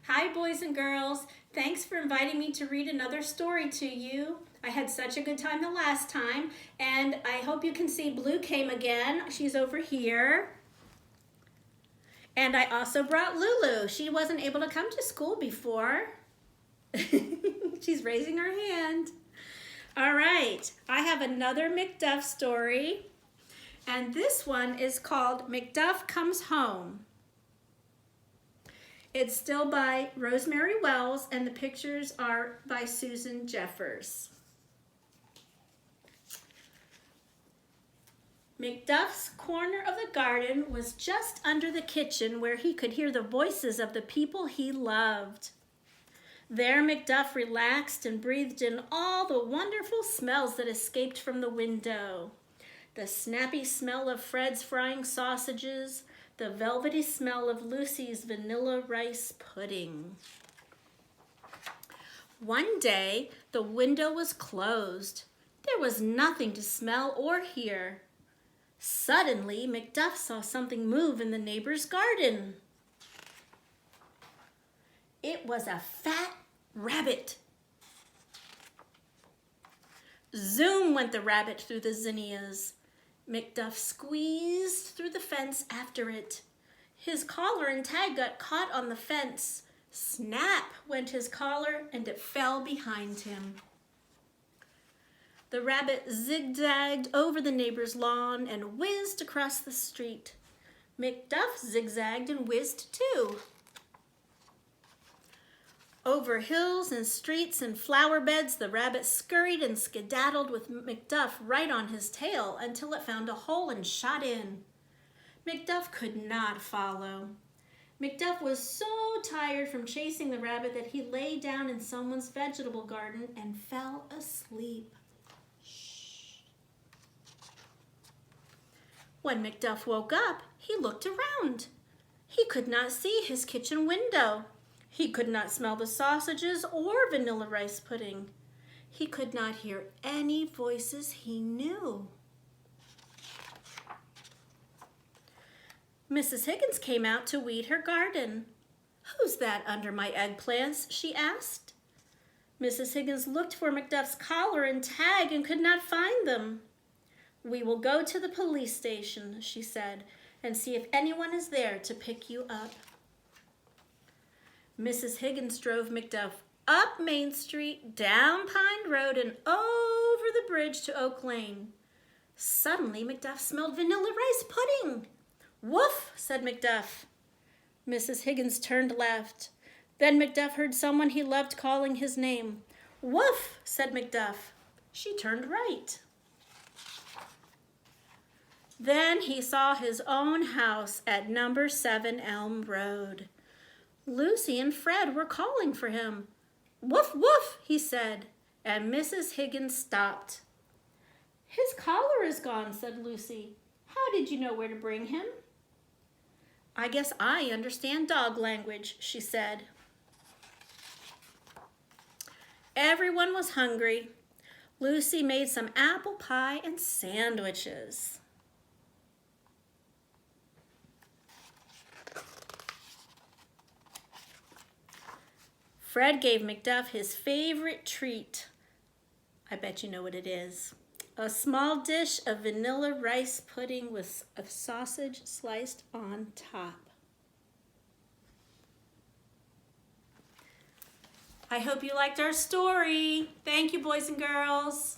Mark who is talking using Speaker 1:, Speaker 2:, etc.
Speaker 1: Hi, boys and girls. Thanks for inviting me to read another story to you. I had such a good time the last time, and I hope you can see Blue came again. She's over here. And I also brought Lulu. She wasn't able to come to school before. She's raising her hand. All right, I have another McDuff story, and this one is called McDuff Comes Home. It's still by Rosemary Wells, and the pictures are by Susan Jeffers. McDuff's corner of the garden was just under the kitchen where he could hear the voices of the people he loved. There McDuff relaxed and breathed in all the wonderful smells that escaped from the window. The snappy smell of Fred's frying sausages, the velvety smell of Lucy's vanilla rice pudding. One day, the window was closed. There was nothing to smell or hear. Suddenly, McDuff saw something move in the neighbor's garden. It was a fat rabbit. Zoom went the rabbit through the zinnias. McDuff squeezed through the fence after it. His collar and tag got caught on the fence. Snap went his collar, and it fell behind him. The rabbit zigzagged over the neighbor's lawn and whizzed across the street. McDuff zigzagged and whizzed too. Over hills and streets and flower beds, the rabbit scurried and skedaddled with McDuff right on his tail until it found a hole and shot in. McDuff could not follow. McDuff was so tired from chasing the rabbit that he lay down in someone's vegetable garden and fell asleep. Shh. When McDuff woke up, he looked around. He could not see his kitchen window. He could not smell the sausages or vanilla rice pudding. He could not hear any voices he knew. Mrs. Higgins came out to weed her garden. "Who's that under my eggplants?" she asked. Mrs. Higgins looked for McDuff's collar and tag and could not find them. "We will go to the police station," she said, "and see if anyone is there to pick you up." Mrs. Higgins drove McDuff up Main Street, down Pine Road, and over the bridge to Oak Lane. Suddenly, McDuff smelled vanilla rice pudding. "Woof," said McDuff. Mrs. Higgins turned left. Then McDuff heard someone he loved calling his name. "Woof," said McDuff. She turned right. Then he saw his own house at number 7 Elm Road. Lucy and Fred were calling for him. "Woof, woof," he said, and Mrs. Higgins stopped. "His collar is gone," said Lucy. "How did you know where to bring him?" "I guess I understand dog language," she said. Everyone was hungry. Lucy made some apple pie and sandwiches. Fred gave McDuff his favorite treat. I bet you know what it is. A small dish of vanilla rice pudding with a sausage sliced on top. I hope you liked our story. Thank you, boys and girls.